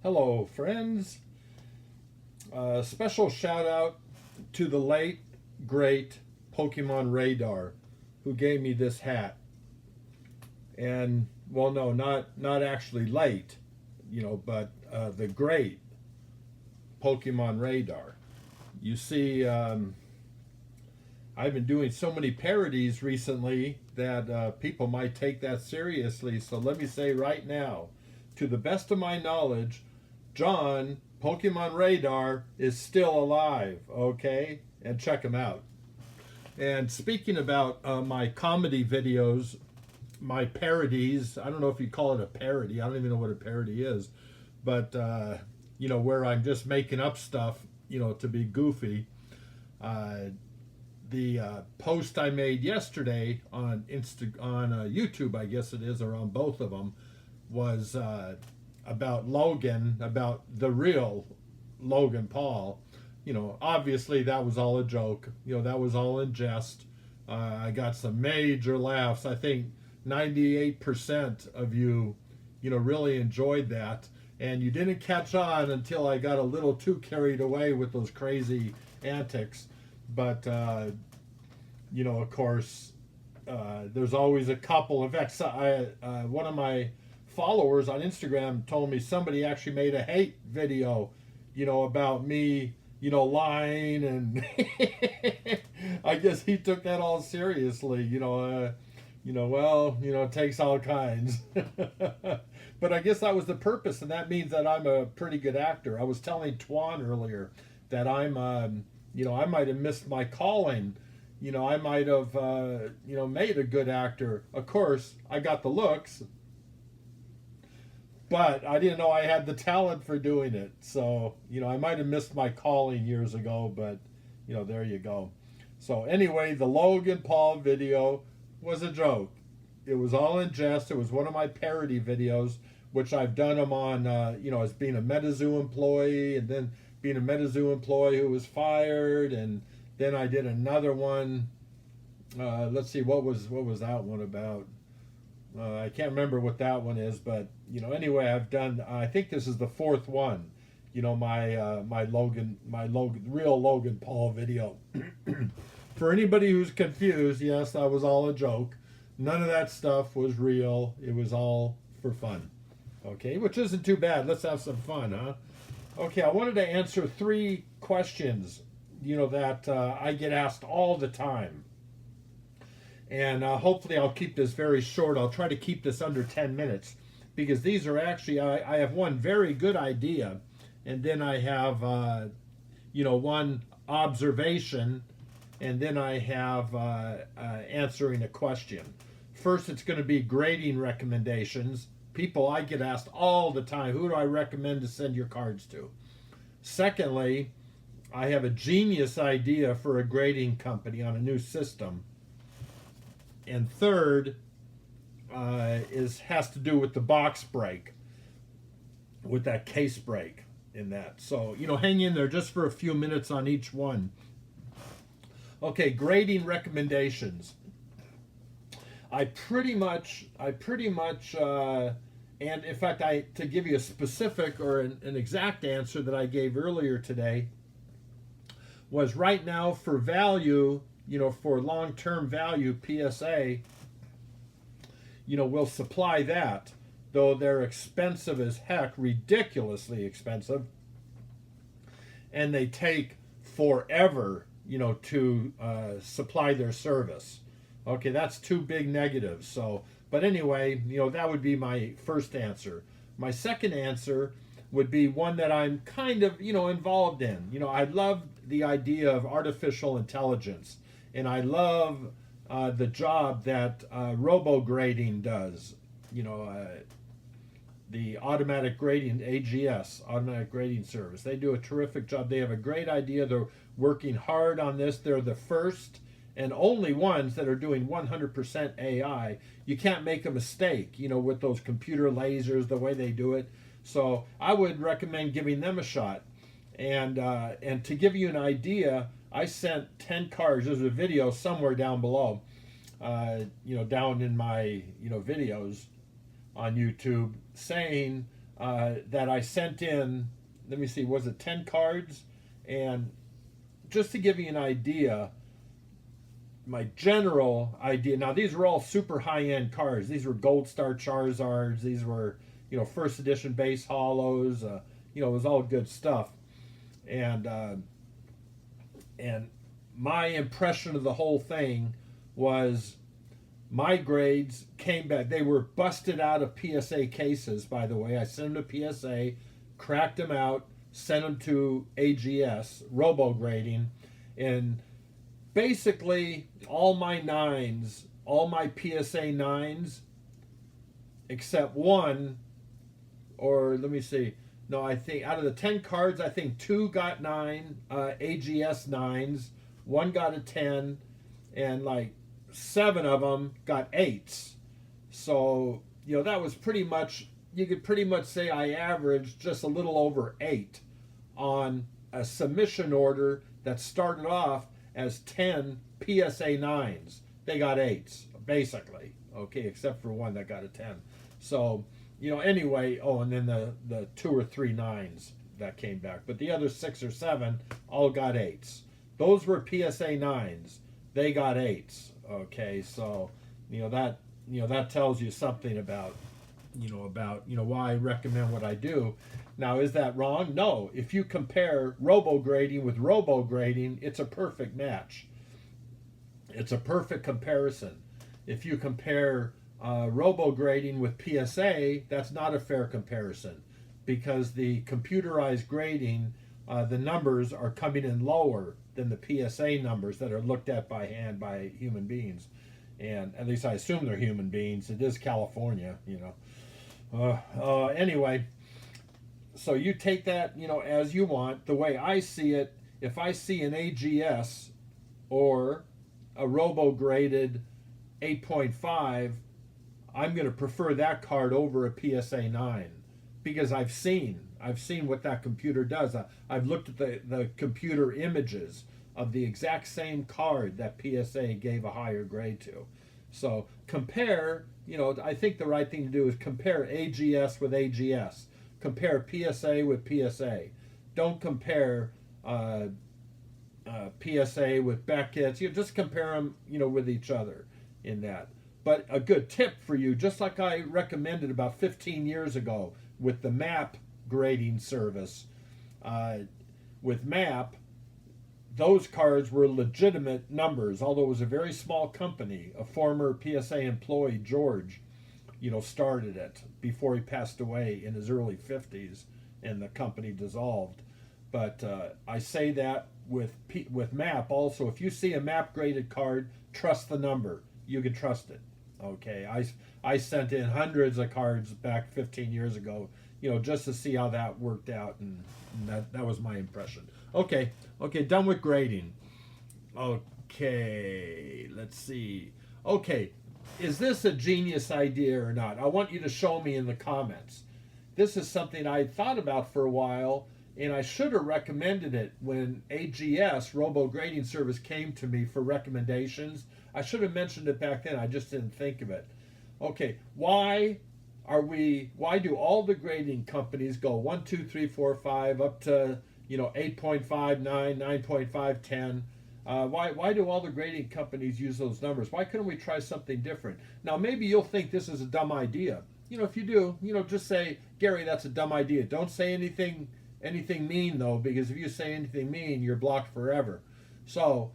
Hello, friends. Special shout out to the late, great Pokemon Radar who gave me this hat. And, well, no, not actually late, but the great Pokemon Radar. You see, I've been doing so many parodies recently that people might take that seriously. So let me say right now, to the best of my knowledge, John, Pokemon Radar, is still alive, okay? And check him out. And speaking about my comedy videos, my parodies, I don't know if you call it a parody. I don't even know what a parody is. But, where I'm just making up stuff, to be goofy. The post I made yesterday on YouTube, I guess it is, or on both of them, was about Logan, about the real Logan Paul. Obviously that was all a joke. That was all in jest. I got some major laughs. I think 98% of you, really enjoyed that. And you didn't catch on until I got a little too carried away with those crazy antics. But, of course, there's always a couple. In fact, one of my followers on Instagram told me somebody actually made a hate video, about me, lying, and I guess he took that all seriously, it takes all kinds. But I guess that was the purpose, and that means that I'm a pretty good actor. I was telling Thuan earlier that I might have missed my calling. I might have, made a good actor. Of course, I got the looks, but I didn't know I had the talent for doing it. So, I might have missed my calling years ago, but, there you go. So anyway, the Logan Paul video was a joke. It was all in jest. It was one of my parody videos, which I've done them on, as being a MetaZoo employee, and then being a MetaZoo employee who was fired, and then I did another one. Let's see, what was that one about? I can't remember what that one is, but anyway, I've done. I think this is the fourth one. My real Logan Paul video. For anybody who's confused, yes, that was all a joke. None of that stuff was real. It was all for fun. Okay, which isn't too bad. Let's have some fun, huh? Okay, I wanted to answer 3 questions, that I get asked all the time. And hopefully I'll keep this very short. I'll try to keep this under 10 minutes because these are actually, I have one very good idea, and then I have, one observation, and then I have answering a question. First, it's going to be grading recommendations. People, I get asked all the time, who do I recommend to send your cards to? Secondly, I have a genius idea for a grading company on a new system. And third has to do with the box break, with that case break in that. So, hang in there just for a few minutes on each one. Okay, grading recommendations. I pretty much, and in fact, to give you a specific or an exact answer that I gave earlier today, was right now for value, for long-term value, PSA, will supply that, though they're expensive as heck, ridiculously expensive, and they take forever, to supply their service. Okay, that's 2 big negatives. So, but anyway, that would be my first answer. My second answer would be one that I'm kind of, involved in. I love the idea of artificial intelligence, and I love the job that robo-grading does. The automatic grading, AGS, automatic grading service. They do a terrific job. They have a great idea. They're working hard on this. They're the first and only ones that are doing 100% AI. You can't make a mistake, with those computer lasers, the way they do it. So I would recommend giving them a shot. And to give you an idea, I sent 10 cards. There's a video somewhere down below, down in my, videos on YouTube, saying that I sent in. Let me see, was it 10 cards? And just to give you an idea, my general idea. Now these were all super high-end cards. These were Gold Star Charizards. These were, first edition base hollows. It was all good stuff. And and my impression of the whole thing was my grades came back. They were busted out of PSA cases, by the way. I sent them to PSA, cracked them out, sent them to AGS, robo grading, and basically all my nines, all my PSA nines, except one, or let me see. No, I think out of the 10 cards, I think 2 got 9 AGS 9s, 1 got a 10, and like 7 of them got 8s. So, that was pretty much, you could pretty much say I averaged just a little over 8 on a submission order that started off as 10 PSA 9s. They got 8s, basically, okay, except for one that got a 10. So, anyway, and then the 2 or 3 9s that came back. But the other 6 or 7 all got 8s. Those were PSA 9s. They got 8s. Okay, so that tells you something about why I recommend what I do. Now, is that wrong? No. If you compare robo grading with robo grading, it's a perfect match. It's a perfect comparison. If you compare robo grading with PSA, that's not a fair comparison, because the computerized grading, the numbers are coming in lower than the PSA numbers that are looked at by hand by human beings. And at least I assume they're human beings. It is California, Anyway, so you take that, as you want. The way I see it, if I see an AGS or a robo-graded 8.5, I'm going to prefer that card over a PSA 9, because I've seen what that computer does. I've looked at the computer images of the exact same card that PSA gave a higher grade to. So compare, I think the right thing to do is compare AGS with AGS. Compare PSA with PSA. Don't compare PSA with Beckett's. You just compare them, with each other in that. But a good tip for you, just like I recommended about 15 years ago with the MAP grading service, with MAP, those cards were legitimate numbers, although it was a very small company. A former PSA employee, George, started it before he passed away in his early 50s, and the company dissolved. But I say that with MAP also. If you see a MAP graded card, trust the number. You can trust it. Okay, I sent in hundreds of cards back 15 years ago, just to see how that worked out, and that was my impression. Okay, done with grading. Okay, let's see. Okay, is this a genius idea or not? I want you to show me in the comments. This is something I thought about for a while, and I should have recommended it when AGS, Robo Grading Service, came to me for recommendations. I should have mentioned it back then. I just didn't think of it. Okay, why do all the grading companies go 1, 2, 3, 4, 5 up to 8.5, 9, 9.5, 10? Why do all the grading companies use those numbers? Why couldn't we try something different? Now maybe you'll think this is a dumb idea. If you do, just say, Gary, that's a dumb idea. Don't say anything mean though, because if you say anything mean, you're blocked forever. So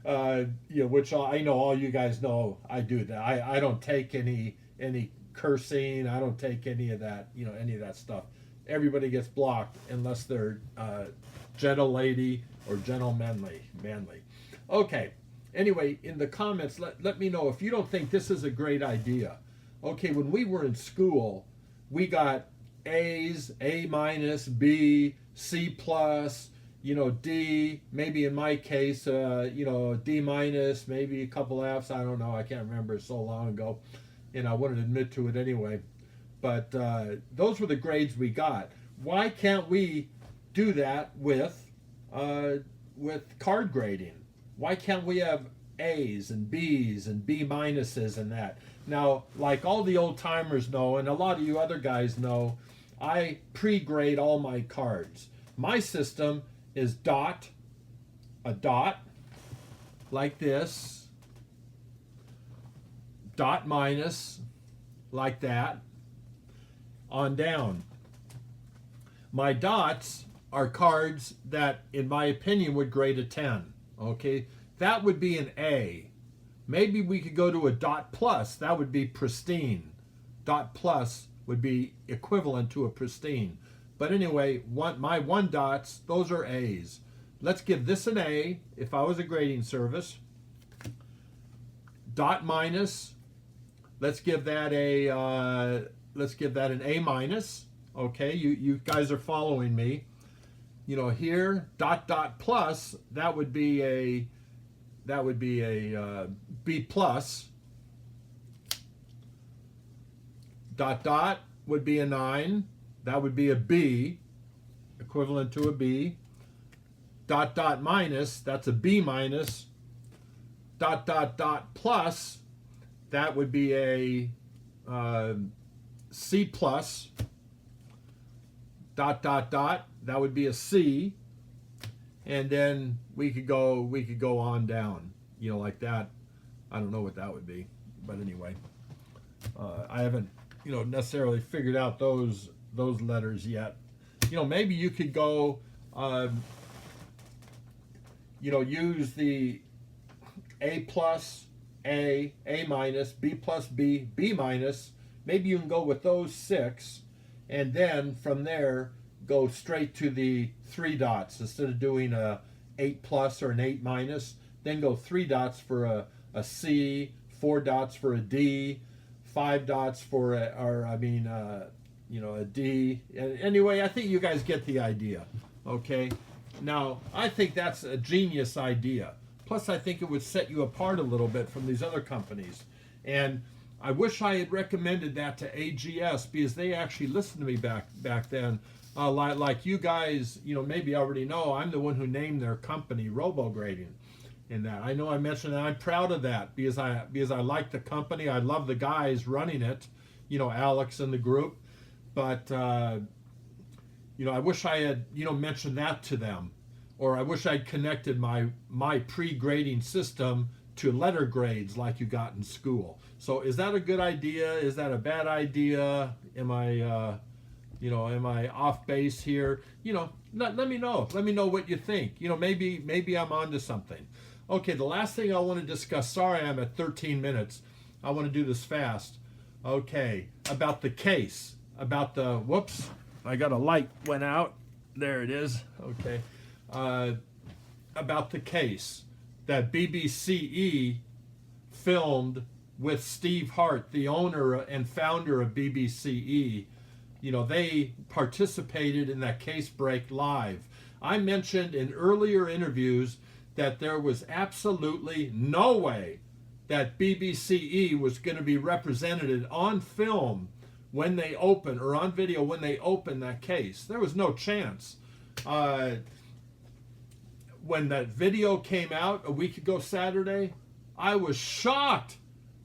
which I know all you guys know I do that. I don't take any cursing. I don't take any of that, any of that stuff. Everybody gets blocked unless they're gentle lady or gentlemanly, manly. Okay. Anyway, in the comments, let me know if you don't think this is a great idea. Okay, when we were in school, we got A's, A minus, B, C plus, D, maybe in my case, D minus, maybe a couple F's. I don't know. I can't remember. It's so long ago, and I wouldn't admit to it anyway. But those were the grades we got. Why can't we do that with card grading? Why can't we have A's and B's and B minuses and that? Now, like all the old timers know, and a lot of you other guys know, I pre-grade all my cards. My system is a dot, like this, dot minus, like that, on down. My dots are cards that, in my opinion, would grade a 10. Okay, that would be an A. Maybe we could go to a dot plus. That would be pristine. Dot plus would be equivalent to a pristine. But anyway, my 1 dots, those are A's. Let's give this an A if I was a grading service. Dot minus, let's give that an A minus. Okay, you guys are following me. You know, here dot plus, that would be a B plus. Dot would be a 9. That would be a B, equivalent to a B. Dot minus, that's a B minus. Dot plus, that would be a C plus. Dot, that would be a C. And then we could go on down, you know, like that. I don't know what that would be, but anyway, I haven't, you know, necessarily figured out those letters yet. You know, maybe you could go, you know, use the A plus, A minus, B plus, B minus. Maybe you can go with those 6, and then from there go straight to the 3 dots instead of doing a 8 plus or an 8 minus. Then go 3 dots for a C, 4 dots for a D, 5 dots for you know, a D. Anyway, I think you guys get the idea. Okay. Now, I think that's a genius idea. Plus, I think it would set you apart a little bit from these other companies. And I wish I had recommended that to AGS, because they actually listened to me back then. Like you guys, you know, maybe already know, I'm the one who named their company RoboGrading. In that, I know I mentioned that. I'm proud of that because I like the company. I love the guys running it, you know, Alex and the group. But you know, I wish I had, you know, mentioned that to them, or I wish I'd connected my pre-grading system to letter grades like you got in school. So is that a good idea? Is that a bad idea? Am I you know, am I off base here? You know, let me know. Let me know what you think. You know, maybe I'm onto something. Okay, the last thing I want to discuss, sorry I'm at 13 minutes. I want to do this fast. Okay, about the case, about the, whoops, I got a light went out. There it is. Okay. About the case that BBCE filmed with Steve Hart, the owner and founder of BBCE. You know, they participated in that case break live. I mentioned in earlier interviews that there was absolutely no way that BBCE was going to be represented on film when they open, or on video when they open that case. There was no chance. When that video came out a week ago Saturday, I was shocked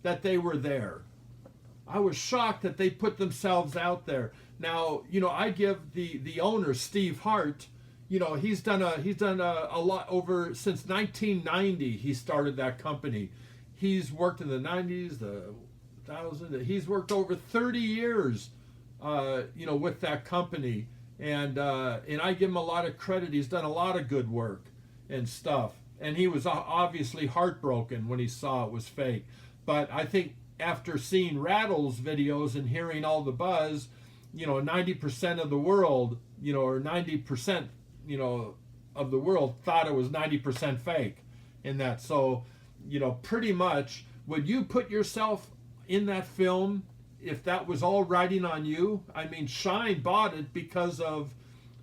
that they were there. I was shocked that they put themselves out there. Now, you know, I give the owner, Steve Hart, you know, he's done a lot over since 1990. He started that company. He's worked in the 90s, the 2000s. He's worked over 30 years, you know, with that company, and I give him a lot of credit. He's done a lot of good work and stuff. And he was obviously heartbroken when he saw it was fake. But I think after seeing Rattle's videos and hearing all the buzz, you know, 90% of the world, you know, or 90%, you know, of the world thought it was 90% fake in that. So, you know, pretty much, would you put yourself in that film if that was all riding on you? I mean, Shine bought it because of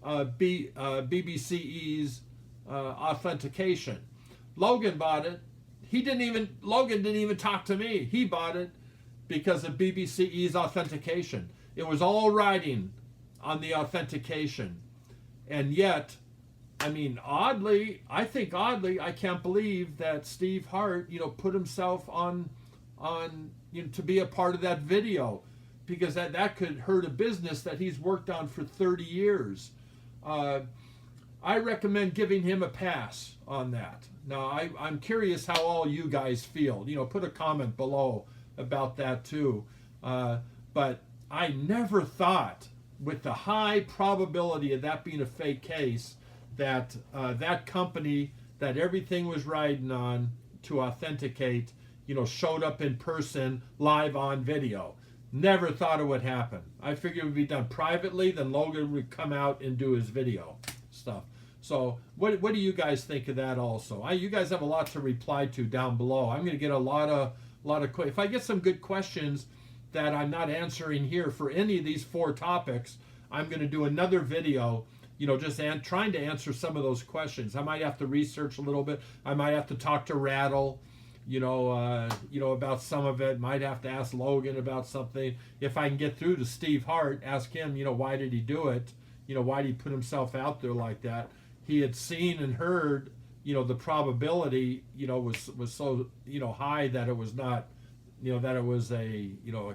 BBCE's authentication. Logan bought it. Logan didn't even talk to me. He bought it because of BBCE's authentication. It was all riding on the authentication. And yet, I mean, I can't believe that Steve Hart, you know, put himself on on to be a part of that video, because that could hurt a business that he's worked on for 30 years. I recommend giving him a pass on that. Now, I'm curious how all you guys feel. Put a comment below about that too. But I never thought, with the high probability of that being a fake case, that that company that everything was riding on to authenticate, showed up in person, live on video. Never thought it would happen. I figured it would be done privately, then Logan would come out and do his video stuff. So what do you guys think of that also? You guys have a lot to reply to down below. I'm going to get a lot of if I get some good questions that I'm not answering here for any of these 4 topics, I'm going to do another video, just trying to answer some of those questions. I might have to research a little bit. I might have to talk to Rattle, about some of it. Might have to ask Logan about something. If I can get through to Steve Hart, ask him, why did he do it? Why did he put himself out there like that? He had seen and heard, the probability, was so, high that it was not, that it was a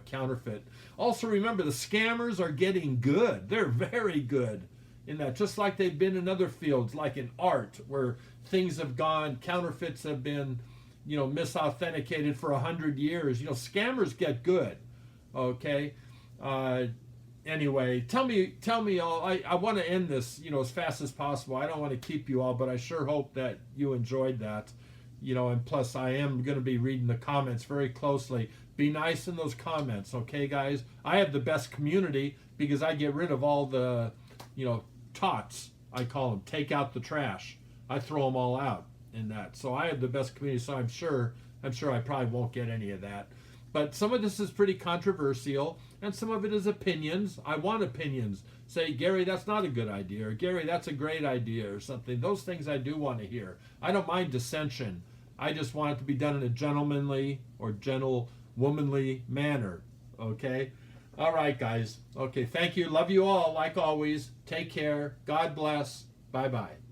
counterfeit. Also remember, the scammers are getting good. They're very good in that, just like they've been in other fields, like in art, where things have gone, counterfeits have been, misauthenticated for 100 years. Scammers get good. Okay. Anyway, tell me all. I want to end this, as fast as possible. I don't want to keep you all, but I sure hope that you enjoyed that. And plus I am going to be reading the comments very closely. Be nice in those comments, okay, guys? I have the best community because I get rid of all the, tots, I call them. Take out the trash. I throw them all out in that. So I have the best community, so I'm sure I probably won't get any of that. But some of this is pretty controversial, and some of it is opinions. I want opinions. Say, Gary, that's not a good idea, or Gary, that's a great idea, or something. Those things I do want to hear. I don't mind dissension. I just want it to be done in a gentlemanly or gentle, womanly manner. Okay? All right, guys. Okay, thank you. Love you all, like always. Take care. God bless. Bye-bye.